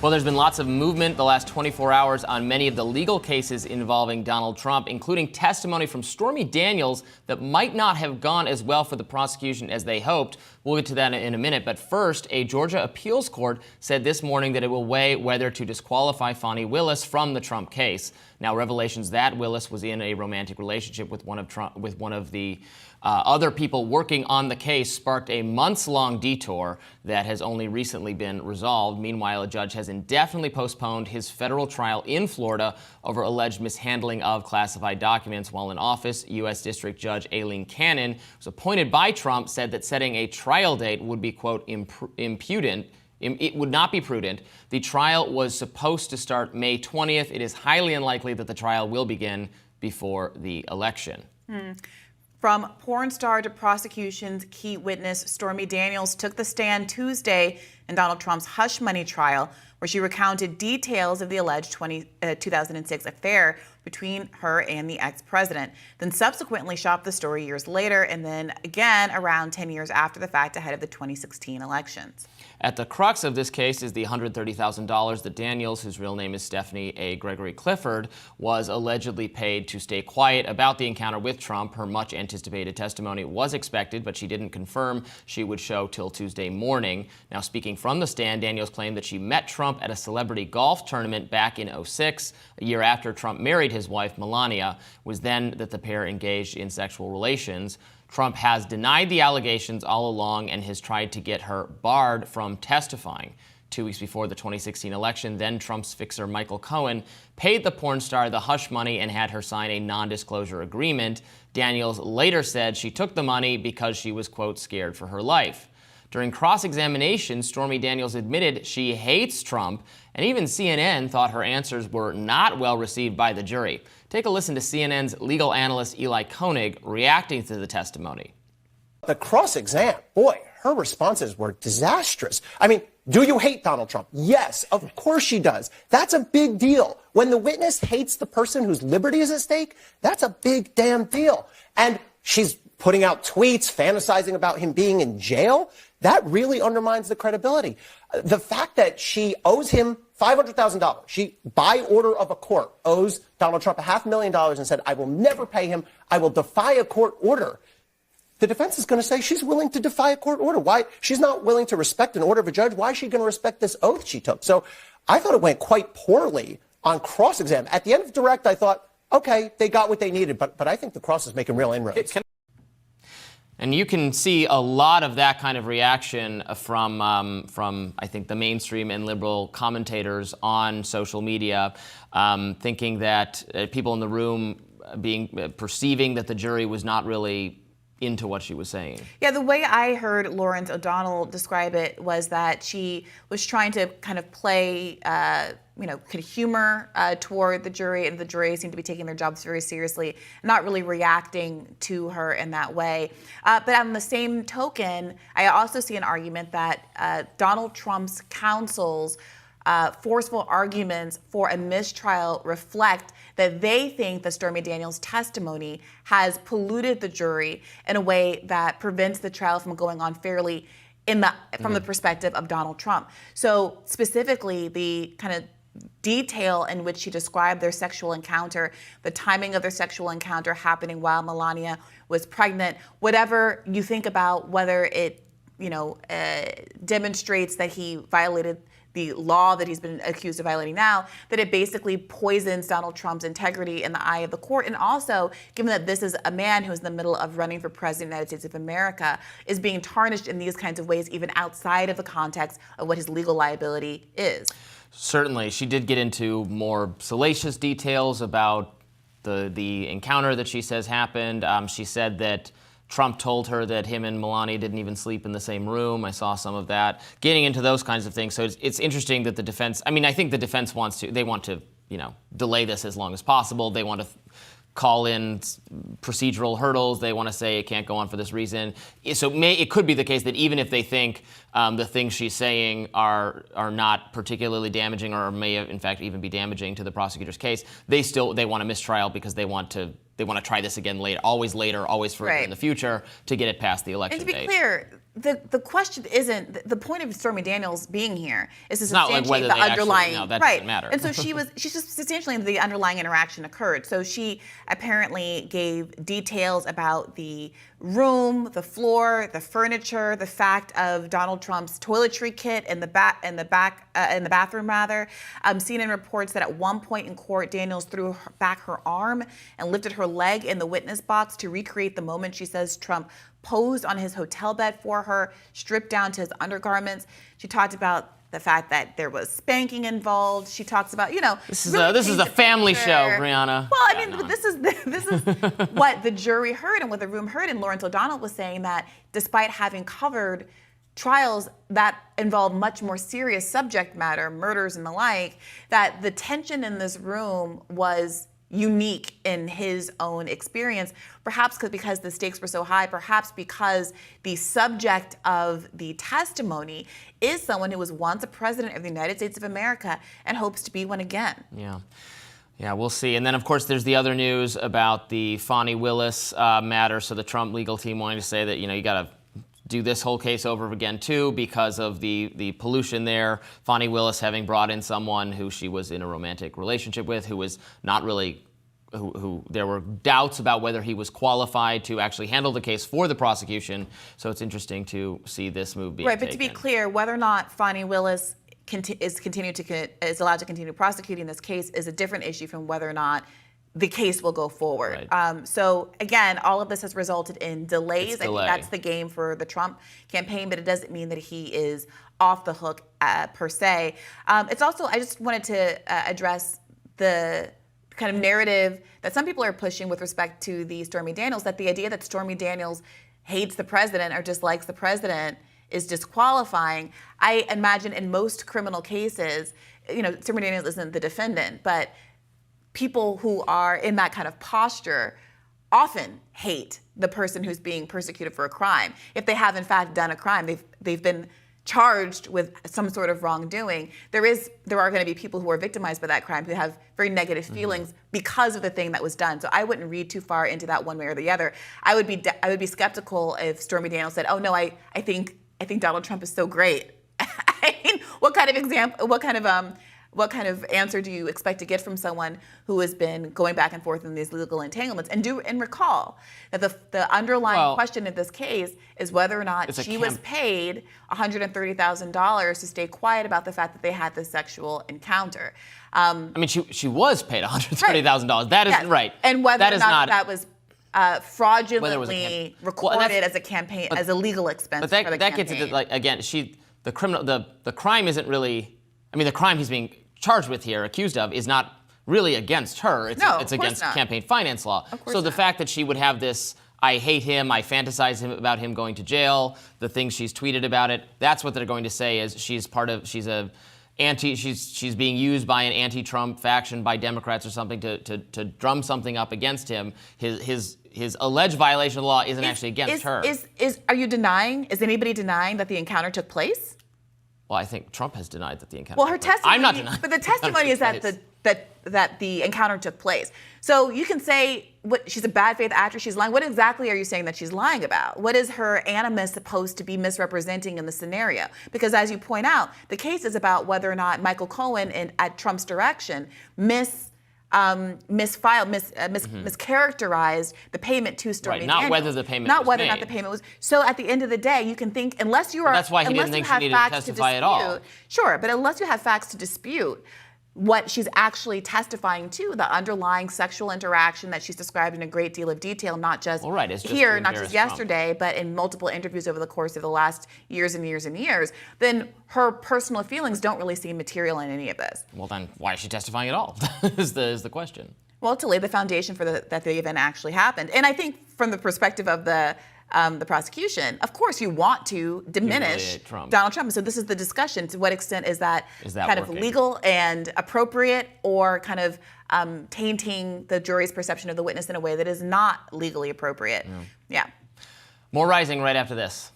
Well, there's been lots of movement the last 24 hours on many of the legal cases involving Donald Trump, including testimony from Stormy Daniels that might not have gone as well for the prosecution as they hoped. We'll get to that in a minute. But first, a Georgia appeals court said this morning that it will weigh whether to disqualify Fani Willis from the Trump case. Now, revelations that Willis was in a romantic relationship with one of the other people working on the case sparked a months-long detour that has only recently been resolved. Meanwhile, a judge has indefinitely postponed his federal trial in Florida over alleged mishandling of classified documents while in office. U.S. District Judge Aileen Cannon, who was appointed by Trump, said that setting a trial date would be, quote, impudent. It would not be prudent. The trial was supposed to start May 20th. It is highly unlikely that the trial will begin before the election. From porn star to prosecution's key witness, Stormy Daniels took the stand Tuesday in Donald Trump's hush money trial, where she recounted details of the alleged 2006 affair between her and the ex-president, then subsequently shopped the story years later and then again around 10 years after the fact ahead of the 2016 elections. At the crux of this case is the $130,000 that Daniels, whose real name is Stephanie A. Gregory Clifford, was allegedly paid to stay quiet about the encounter with Trump. Her much-anticipated testimony was expected, but she didn't confirm she would show till Tuesday morning. Now, speaking from the stand, Daniels claimed that she met Trump at a celebrity golf tournament back in '06, a year after Trump married his wife, Melania. It was then that the pair engaged in sexual relations. Trump has denied the allegations all along and has tried to get her barred from testifying. 2 weeks before the 2016 election, then Trump's fixer Michael Cohen paid the porn star the hush money and had her sign a non-disclosure agreement. Daniels later said she took the money because she was, quote, scared for her life. During cross-examination, Stormy Daniels admitted she hates Trump, and even CNN thought her answers were not well received by the jury. Take a listen to CNN's legal analyst Eli Koenig reacting to the testimony. The cross-exam, boy, her responses were disastrous. I mean, do you hate Donald Trump? Yes, of course she does. That's a big deal. When the witness hates the person whose liberty is at stake, that's a big damn deal. And she's putting out tweets, fantasizing about him being in jail. That really undermines the credibility. The fact that she owes him $500,000, she, by order of a court, owes Donald Trump $500,000 and said, I will never pay him. I will defy a court order. The defense is going to say she's willing to defy a court order. Why? She's not willing to respect an order of a judge. Why is she going to respect this oath she took? So I thought it went quite poorly on cross-exam. At the end of direct, I thought, okay, they got what they needed, but I think the cross is making real inroads. And you can see a lot of that kind of reaction from I think, the mainstream and liberal commentators on social media, thinking that people in the room perceiving that the jury was not really into what she was saying. Yeah, the way I heard Lawrence O'Donnell describe it was that she was trying to kind of play, kind of humor toward the jury, and the jury seemed to be taking their jobs very seriously, not really reacting to her in that way. But on the same token, I also see an argument that Donald Trump's counsel's forceful arguments for a mistrial reflect that they think the Stormy Daniels testimony has polluted the jury in a way that prevents the trial from going on fairly from the perspective of Donald Trump. So specifically, the kind of detail in which she described their sexual encounter, the timing of their sexual encounter happening while Melania was pregnant, whatever you think about whether it demonstrates that he violated the law that he's been accused of violating now, that it basically poisons Donald Trump's integrity in the eye of the court. And also, given that this is a man who's in the middle of running for president of the United States of America, is being tarnished in these kinds of ways, even outside of the context of what his legal liability is. Certainly. She did get into more salacious details about the encounter that she says happened. She said that Trump told her that him and Melania didn't even sleep in the same room. I saw some of that. Getting into those kinds of things. So it's interesting that the defense, I think the defense want to, delay this as long as possible. They want to call in procedural hurdles. They want to say it can't go on for this reason. So it could be the case that even if they think the things she's saying are not particularly damaging or may in fact even be damaging to the prosecutor's case, they want a mistrial because they want to try this again later, always further in the future to get it past the election date. And to be clear, the question isn't the point of Stormy Daniels being here is to It's not like substantiate whether the they underlying actually, no, that right. doesn't matter. And so she's just substantially the underlying interaction occurred. So she apparently gave details about the room, the floor, the furniture, the fact of Donald Trump's toiletry kit in the bathroom rather. CNN reports that at one point in court, Daniels threw back her arm and lifted her leg in the witness box to recreate the moment she says Trump posed on his hotel bed for her, stripped down to his undergarments. She talked about the fact that there was spanking involved. She talks about, This really is a family show, Briahna. Well, I mean, this is what the jury heard and what the room heard. And Lawrence O'Donnell was saying that despite having covered trials that involve much more serious subject matter, murders and the like, that the tension in this room was unique in his own experience, perhaps because the stakes were so high, perhaps because the subject of the testimony is someone who was once a president of the United States of America and hopes to be one again. Yeah, we'll see. And then, of course, there's the other news about the Fani Willis matter. So the Trump legal team wanting to say that, you got to do this whole case over again, too, because of the pollution there. Fani Willis having brought in someone who she was in a romantic relationship with, who was not really, who there were doubts about whether he was qualified to actually handle the case for the prosecution. So it's interesting to see this move being taken. But to be clear, whether or not Fani Willis is allowed to continue prosecuting this case is a different issue from whether or not the case will go forward. Right. So again, all of this has resulted in delays. I think delay. that's the game for the Trump campaign, but it doesn't mean that he is off the hook per se. It's also, I just wanted to address the kind of narrative that some people are pushing with respect to the Stormy Daniels, that the idea that Stormy Daniels hates the president or dislikes the president is disqualifying. I imagine in most criminal cases, Stormy Daniels isn't the defendant, but people who are in that kind of posture often hate the person who's being persecuted for a crime. If they have in fact done a crime, they've been charged with some sort of wrongdoing. There are going to be people who are victimized by that crime who have very negative feelings because of the thing that was done. So I wouldn't read too far into that one way or the other. I would be skeptical if Stormy Daniels said, "Oh no, I think Donald Trump is so great." I mean, what kind of answer do you expect to get from someone who has been going back and forth in these legal entanglements? And recall that the underlying question in this case is whether or not she was paid $130,000 to stay quiet about the fact that they had this sexual encounter. I mean, she was paid $130,000. That isn't right. And whether that or not that was fraudulently recorded as a campaign, as a legal expense for the campaign. But that gets into, again, the crime isn't really, the crime he's being charged with here, accused of, is not really against her. It's against campaign finance law. So the fact that she would have this, I hate him, I fantasize about him going to jail, the things she's tweeted about it, that's what they're going to say is she's being used by an anti-Trump faction, by Democrats or something to drum something up against him. His alleged violation of the law isn't actually against her. Are you denying? Is anybody denying that the encounter took place? Well, I think Trump has denied that the encounter took place. Well, her testimony, I'm not denying. But the testimony is that the encounter took place. So you can say she's a bad faith actress, she's lying. What exactly are you saying that she's lying about? What is her animus supposed to be misrepresenting in the scenario? Because as you point out, the case is about whether or not Michael Cohen, at Trump's direction, mischaracterized the payment to Stormy Daniels. Not whether the payment not was whether made. or not the payment was. So at the end of the day, you can think, unless you are, that's why he didn't think she needed to testify at all. Sure, but unless you have facts to dispute what she's actually testifying to, the underlying sexual interaction that she's described in a great deal of detail, not just here, not just yesterday, but in multiple interviews over the course of the last years and years and years, then her personal feelings don't really seem material in any of this. Well, then why is she testifying at all is the question. Well, to lay the foundation for that the event actually happened. And I think from the perspective of the prosecution, of course you want to diminish Donald Trump. So this is the discussion. To what extent is that kind of legal and appropriate, or kind of tainting the jury's perception of the witness in a way that is not legally appropriate? Yeah. More Rising right after this.